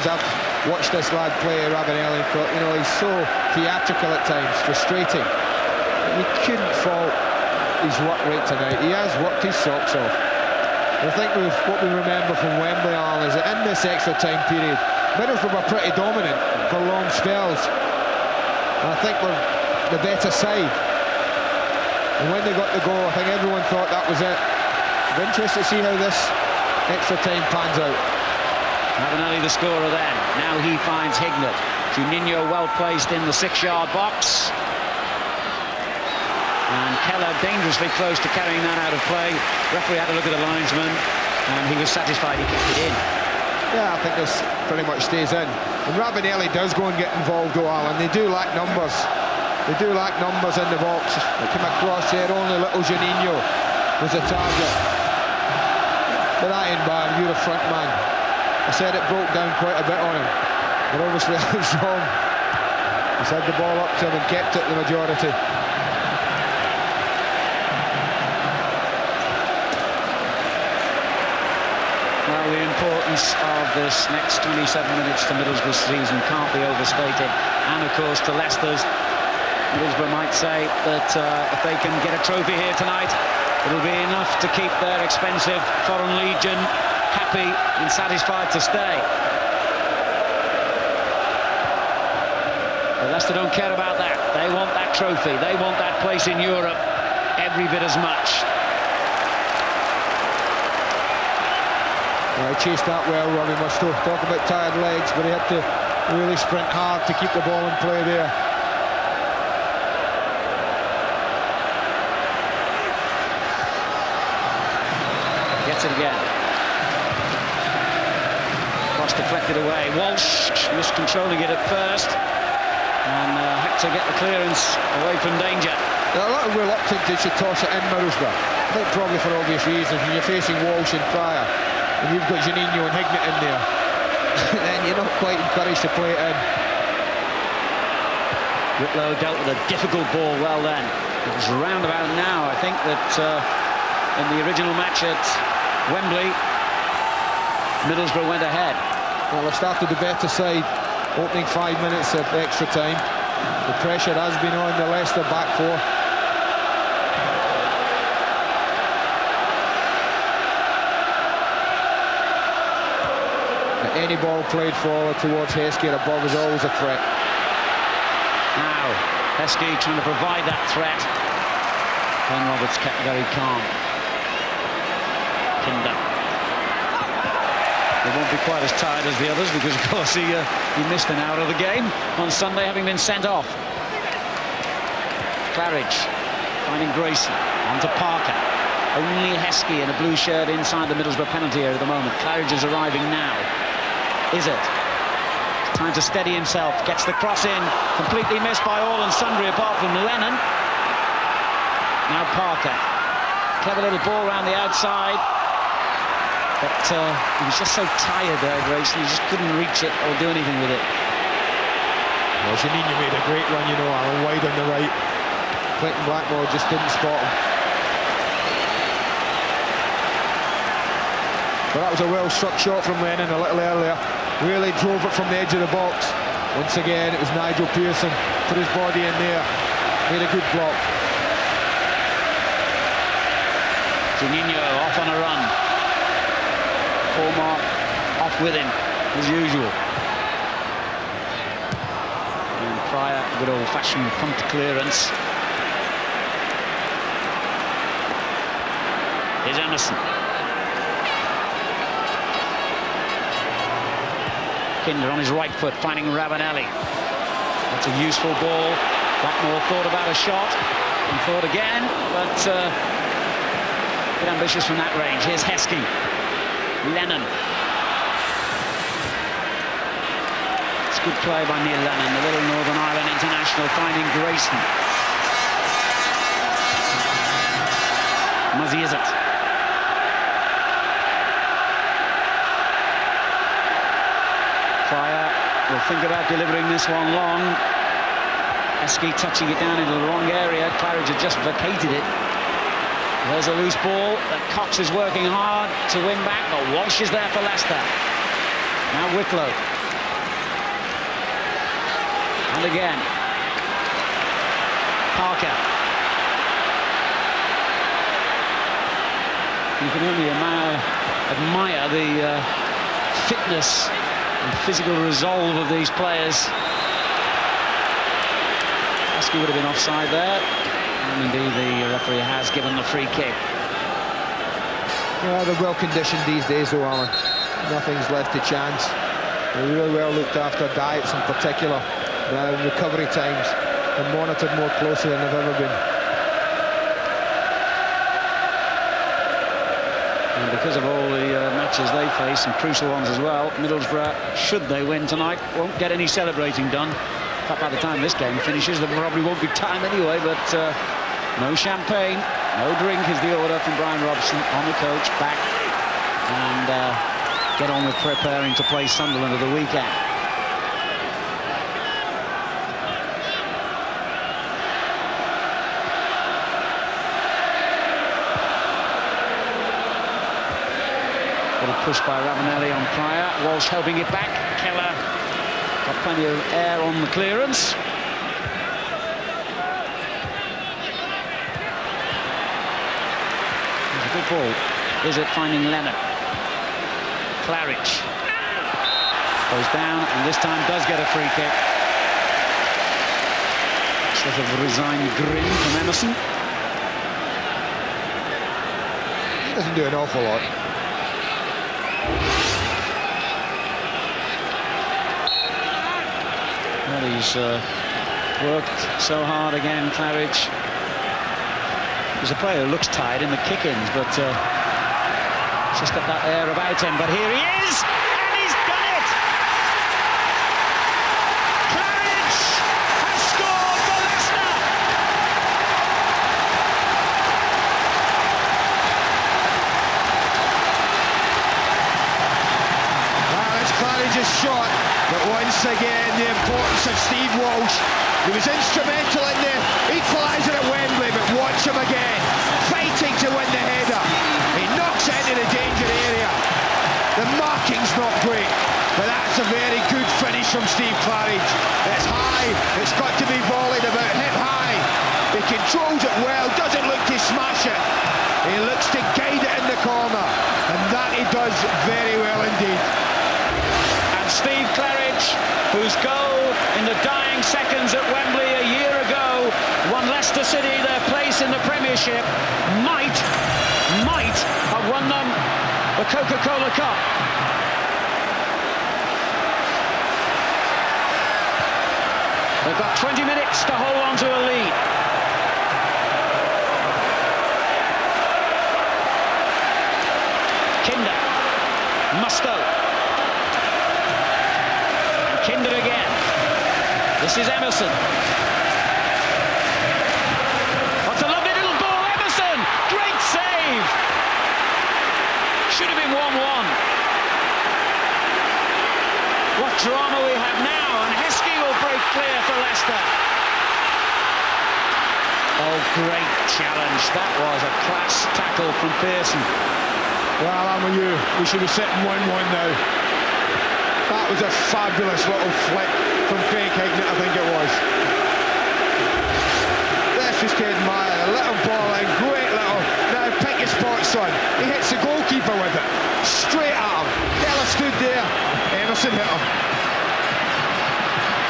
I've watched this lad play Ravanelli and thought, you know, he's so theatrical at times, frustrating. You couldn't fault his work rate tonight. He has worked his socks off. I think what we remember from Wembley, Alan, is that in this extra time period, Middlesbrough were pretty dominant for long spells. And I think we're the better side. And when they got the goal, I think everyone thought that was it. I'm interested to see how this extra time pans out. Ravanelli the scorer then. Now he finds Hignett. Juninho well placed in the 6-yard box. And Keller dangerously close to carrying that out of play. Referee had a look at the linesman and he was satisfied he kicked it in. Yeah, I think this pretty much stays in. And Ravanelli does go and get involved, though, Alan. They do lack numbers. They do lack numbers in the box. They came across there, only little Juninho was a target. But that ain't bad, you're a front man. I said it broke down quite a bit on him. But obviously I was wrong. He's had the ball up to him and kept it the majority. Well, the importance of this next 27 minutes to Middlesbrough's season can't be overstated. And of course to Leicester's. Middlesbrough might say that if they can get a trophy here tonight, it'll be enough to keep their expensive foreign legion happy and satisfied to stay. But Leicester don't care about that. They want that trophy. They want that place in Europe every bit as much. Well, he chased that well, Ronnie Musto. Talk about tired legs, but he had to really sprint hard to keep the ball in play there. Gets it again. Cross deflected away. Walsh miscontrolling it at first and had to get the clearance away from danger. They're a little reluctant to toss it in Middlesbrough. I think probably for obvious reasons. When you're facing Walsh and Pryor and you've got Juninho and Hignett in there, then you're not quite encouraged to play it in. Whitlow dealt with a difficult ball well then. It was roundabout now, I think, that in the original match at Wembley, Middlesbrough went ahead. Well, they started the better side, opening 5 minutes of extra time. The pressure has been on the Leicester back four. Any ball played forward towards Heskey above is always a threat. Now, Heskey trying to provide that threat. Ben Roberts kept very calm. Kinder. They won't be quite as tired as the others because, of course, he missed an hour of the game on Sunday, having been sent off. Claridge finding Grayson. On to Parker. Only Heskey in a blue shirt inside the Middlesbrough penalty area at the moment. Claridge is arriving now. Is it? Time to steady himself. Gets the cross in. Completely missed by all and sundry apart from Lennon. Now Parker. Clever little ball around the outside. But he was just so tired there, Grayson. He just couldn't reach it or do anything with it. Well, Juninho made a great run, you know, Alan, wide on the right. Clinton Blackmore just didn't spot him. But that was a well-struck shot from Lennon a little earlier. Really drove it from the edge of the box. Once again, it was Nigel Pearson. Put his body in there. Made a good block. Juninho off on a run. Hallmark off with him, as usual. And Pryor, good old-fashioned punt clearance. Here's Emerson. Kinder on his right foot, finding Ravanelli. That's a useful ball. Blackmore thought about a shot and thought again, but a bit ambitious from that range. Here's Heskey. Lennon. It's good play by Neil Lennon, the little Northern Ireland international, finding Grayson. Muzzy is it? Pryor will think about delivering this one long. Heskey touching it down into the wrong area. Claridge had just vacated it. There's a loose ball that Cox is working hard to win back, but Walsh is there for Leicester. Now Whitlow. And again. Parker. You can only admire the fitness and physical resolve of these players. Heskey would have been offside there. And indeed, the referee has given the free kick. Yeah, they're well conditioned these days, though, Alan. Nothing's left to chance. They're really well looked after, diets in particular. Now, recovery times are monitored more closely than they've ever been. And because of all the matches they face, and crucial ones as well, Middlesbrough, should they win tonight, won't get any celebrating done. In fact, by the time this game finishes, there probably won't be time anyway, but no champagne, no drink is the order from Brian Robson on the coach, back, and get on with preparing to play Sunderland at the weekend. Pushed by Ravanelli on Pryor. Walsh helping it back. Keller got plenty of air on the clearance. It's a good ball. Is it finding Leonard? Claridge goes down and this time does get a free kick. Sort of resigned grin from Emerson. He doesn't do an awful lot. Well, he's worked so hard again, Claridge. He's a player who looks tired in the kick-ins, but he's just got that air about him. But here he is, and he's done it! Claridge has scored for Leicester! Well, it's Claridge's shot. But once again, the importance of Steve Walsh. He was instrumental in the equaliser at Wembley, but watch him again, fighting to win the header. He knocks it into the danger area. The marking's not great, but that's a very good finish from Steve Claridge. It's high, it's got to be volleyed about hip high. He controls it well, doesn't look to smash it. He looks to guide it in the corner, and that he does very well indeed. Steve Claridge, whose goal in the dying seconds at Wembley a year ago won Leicester City their place in the Premiership, might have won them the Coca-Cola Cup. They've got 20 minutes to hold on to a lead. Kinder, Musto. Kinder again. This is Emerson. That's a lovely little ball, Emerson! Great save! Should have been 1-1. What drama we have now, and Heskey will break clear for Leicester. Oh, great challenge. That was a class tackle from Pearson. Well, I'm with you. We should be sitting 1-1 now. That was a fabulous little flick from Craig Hignett, I think it was. This is to admire. A little ball in, great little. Now pick your spot, son. He hits the goalkeeper with it. Straight at him. Keller stood there. Emerson hit him.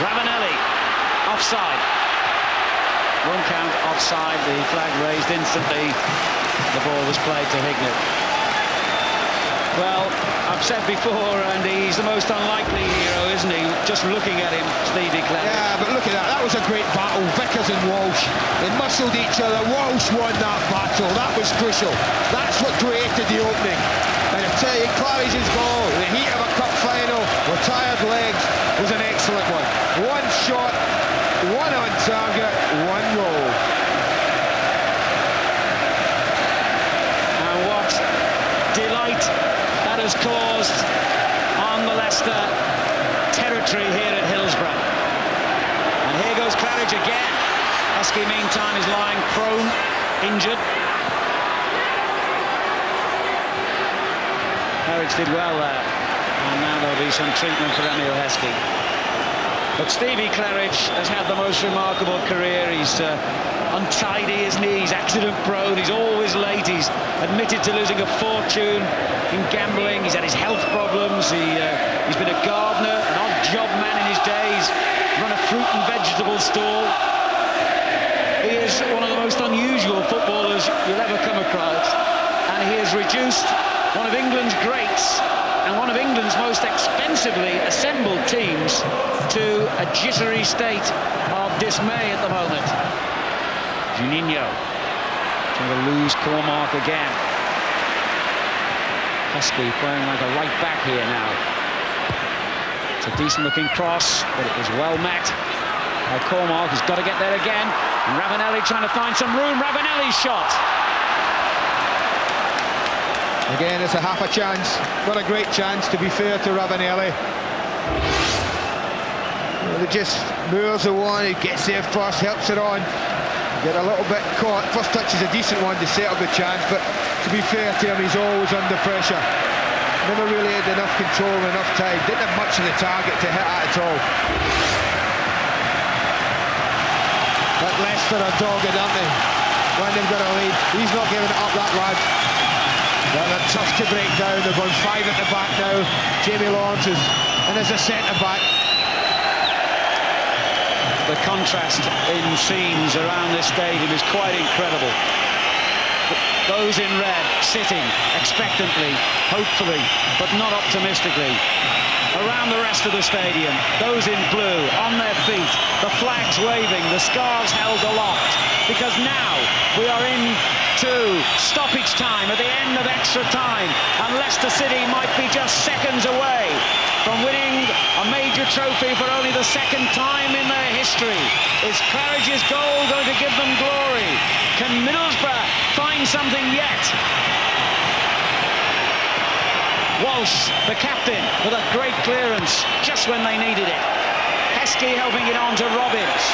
Ravanelli, offside. One count offside, the flag raised instantly. The ball was played to Hignett. Well, I've said before, Andy, he's the most unlikely hero, isn't he? Just looking at him, Stevie Claridge. Yeah, but look at that. That was a great battle. Vickers and Walsh. They muscled each other. Walsh won that battle. That was crucial. That's what created the opening. And I tell you, Claridge's goal, the heat of a cup final, with tired legs, was an excellent one. One shot, one on target, one goal. And what delight that has caused on the Leicester territory here at Hillsborough. And here goes Claridge again. Heskey, meantime, is lying prone, injured. Claridge did well there. And now there'll be some treatment for Emil Heskey. But Stevie Claridge has had the most remarkable career. He's untidy, isn't he? He's accident-prone. He's always late. He's admitted to losing a fortune in gambling. He's had his health problems. He's been a gardener, an odd job man in his days. Run a fruit and vegetable stall. He is one of the most unusual footballers you'll ever come across, and he has reduced one of England's greats and one of England's most expensively assembled teams to a jittery state of dismay at the moment. Juninho trying to lose Cormac again. Heskey playing like a right back here now. It's a decent looking cross, but it was well met by Cormac, who's got to get there again. And Ravanelli trying to find some room. Ravanelli's shot. Again, it's a half a chance. Not a great chance, to be fair to Ravanelli. Well, it just moors the one, he gets there first, helps it on. Get a little bit caught. First touch is a decent one to set up the chance, but to be fair to him, he's always under pressure. Never really had enough control and enough time. Didn't have much of the target to hit at all. But Leicester are dogged, aren't they? When they've got a lead. He's not giving it up, that lad. Well, they're tough to break down. They're going 5 at the back now. Jamie Lawrence is in as a centre-back. The contrast in scenes around this stadium is quite incredible. Those in red sitting expectantly, hopefully, but not optimistically. Around the rest of the stadium, those in blue on their feet, the flags waving, the scarves held aloft, because now we are into stoppage time at the end of extra time, and Leicester City might be just seconds away from winning a major trophy for only the second time in their history. Is Claridge's goal going to give them glory? Can Middlesbrough find something yet? Walsh, the captain, with a great clearance just when they needed it. Heskey helping it on to Robbins.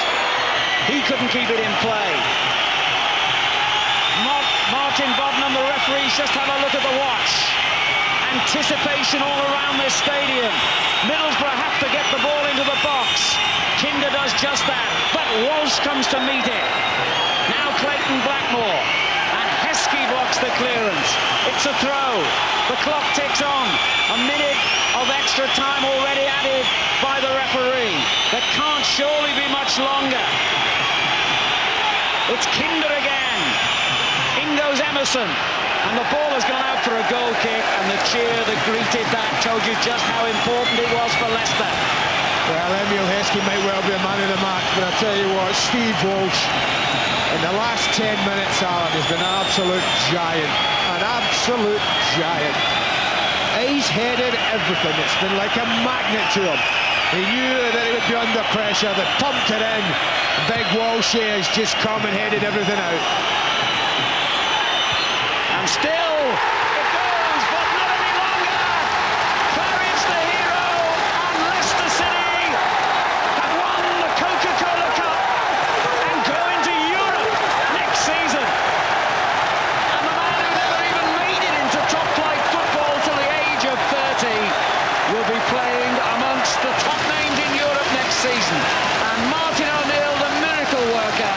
He couldn't keep it in play. Martin Bodnam, the referees, just have a look at the watch. Anticipation all around this stadium. Middlesbrough have to get the ball into the box. Kinder does just that, but Walsh comes to meet it. Now Clayton Blackmore, and Heskey blocks the clearance. It's a throw. The clock ticks on. A minute of extra time already added by the referee. That can't surely be much longer. It's Kinder again. In goes Emerson. And the ball has gone out for a goal kick, and the cheer that greeted that told you just how important it was for Leicester. Well, Emile Heskey might well be a man of the match, but I'll tell you what, Steve Walsh, in the last 10 minutes, Alan, has been an absolute giant. An absolute giant. He's headed everything. It's been like a magnet to him. He knew that he would be under pressure. They pumped it in. Big Walsh has just come and headed everything out. And still, it goes, but not any longer. Claridge, the hero, and Leicester City have won the Coca-Cola Cup and go into Europe next season. And the man who never even made it into top-flight football till the age of 30 will be playing amongst the top names in Europe next season. And Martin O'Neill, the miracle worker,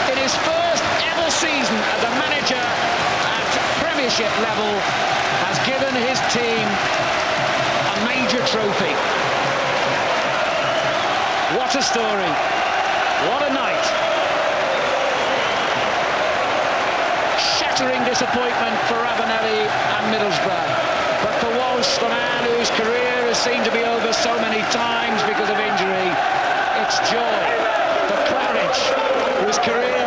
in his first ever season as a manager Premiership level, has given his team a major trophy. What a story. What a night. Shattering disappointment for Ravanelli and Middlesbrough. But for Walsh, the man whose career has seemed to be over so many times because of injury, it's joy. For Claridge, whose career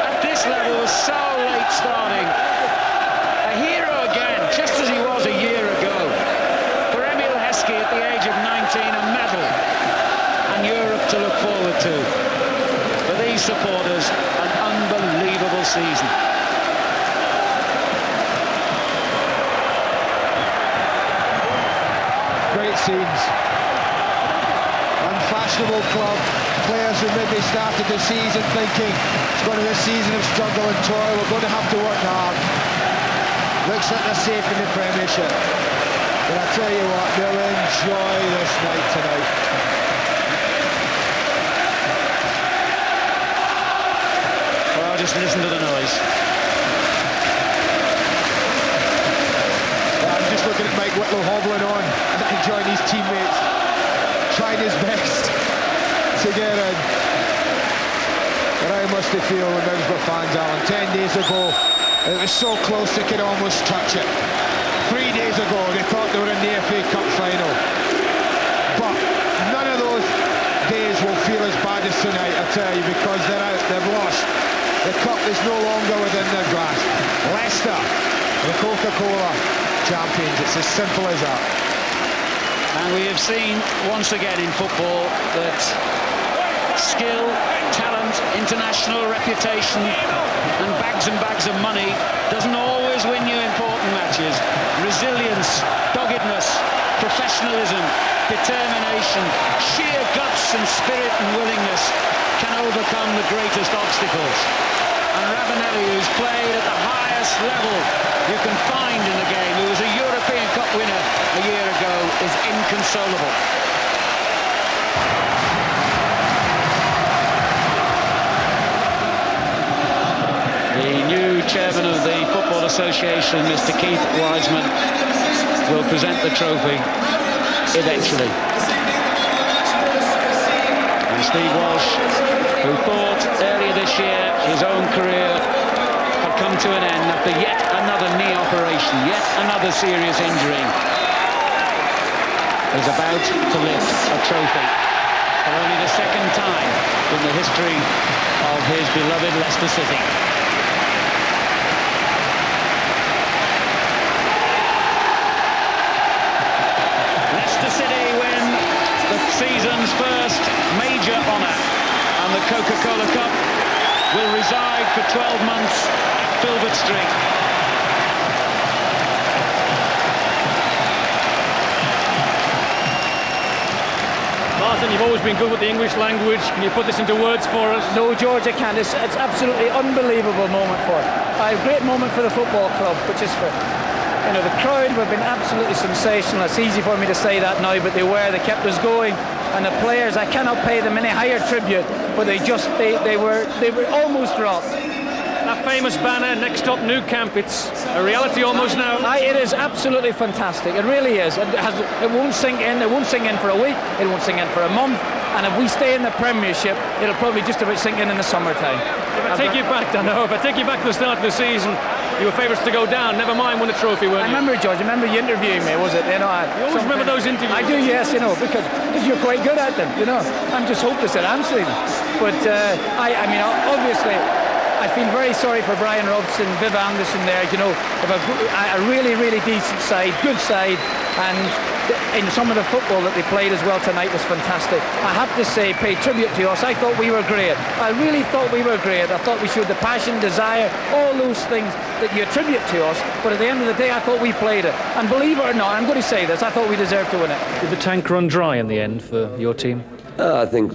at this level was so late starting, a hero again, just as he was a year ago. For Emile Heskey at the age of 19, a medal and Europe to look forward to. For these supporters, an unbelievable season. Great scenes. Unfashionable club. Players who maybe started the season thinking it's going to be a season of struggle and toil. We're going to have to work hard. Looks like they're safe in the Premiership. But I tell you what, they'll enjoy this night tonight. Well, just listen to the noise. I'm just looking at Mike Whitlow hobbling on and enjoying his teammates, trying his best to get in. But how must they feel, the Middlesbrough fans, Alan? 10 days ago, it was so close they could almost touch it. 3 days ago, they thought they were in the FA Cup final. But none of those days will feel as bad as tonight, I tell you, because they're out, they've lost. The cup is no longer within their grasp. Leicester, the Coca-Cola champions. It's as simple as that. And we have seen once again in football that skill, talent, international reputation and bags of money doesn't always win you important matches. Resilience, doggedness, professionalism, determination, sheer guts and spirit and willingness can overcome the greatest obstacles. And Ravanelli, who's played at the highest level you can find in the game, who was a European Cup winner a year ago, is inconsolable. The new chairman of the Football Association, Mr. Keith Wiseman, will present the trophy eventually. And Steve Walsh, who thought earlier this year his own career had come to an end after yet another knee operation, yet another serious injury, is about to lift a trophy for only the second time in the history of his beloved Leicester City. Leicester City win the season's first major honour, and the Coca-Cola Cup will reside for 12 months at Filbert Street. Martin, you've always been good with the English language. Can you put this into words for us? No, George, I can't. It's absolutely unbelievable moment for it. A great moment for the football club, which is for, you know, the crowd have been absolutely sensational. It's easy for me to say that now, but they kept us going. And the players, I cannot pay them any higher tribute, but they were almost dropped. That famous banner, next up Nou Camp, it's a reality almost now. It is absolutely fantastic. It really is. It won't sink in. It won't sink in for a week. It won't sink in for a month. And if we stay in the Premiership, it'll probably just about sink in the summertime. If I take you back to the start of the season, you were favourites to go down. Never mind win a trophy, weren't you? I remember, George. I remember you interviewing me. Was it? You know, you always remember those interviews. I do, yes. You know, because you're quite good at them. You know, I'm just hopeless at answering them. But I mean, obviously, I feel very sorry for Brian Robson, Viv Anderson there. You know, a really, really decent side, good side, and in some of the football that they played as well tonight was fantastic. I have to say, pay tribute to us. I thought we were great. I really thought we were great. I thought we showed the passion, desire, all those things that you attribute to us. But at the end of the day, I thought we played it. And believe it or not, I'm going to say this, I thought we deserved to win it. Did the tank run dry in the end for your team? I think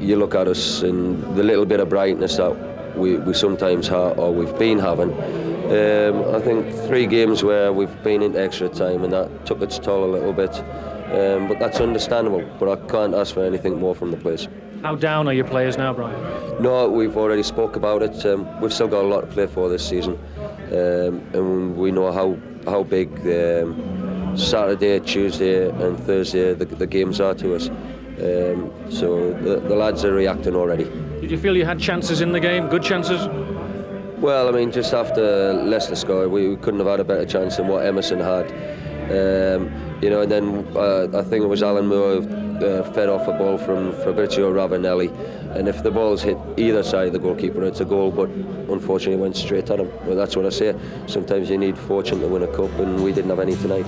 you look at us and the little bit of brightness that we sometimes have, or we've been having. I think 3 games where we've been into extra time, and that took its toll a little bit. But that's understandable. But I can't ask for anything more from the players. How down are your players now, Brian? No, we've already spoke about it. We've still got a lot to play for this season, and we know how big Saturday, Tuesday, and Thursday the games are to us. So the lads are reacting already. Did you feel you had chances in the game, good chances? Well, I mean, just after Leicester scored, we couldn't have had a better chance than what Emerson had. You know, and then I think it was Alan Moore who fed off a ball from Fabrizio Ravanelli, and if the ball's hit either side of the goalkeeper, it's a goal, but unfortunately it went straight at him. Well, that's what I say. Sometimes you need fortune to win a cup, and we didn't have any tonight.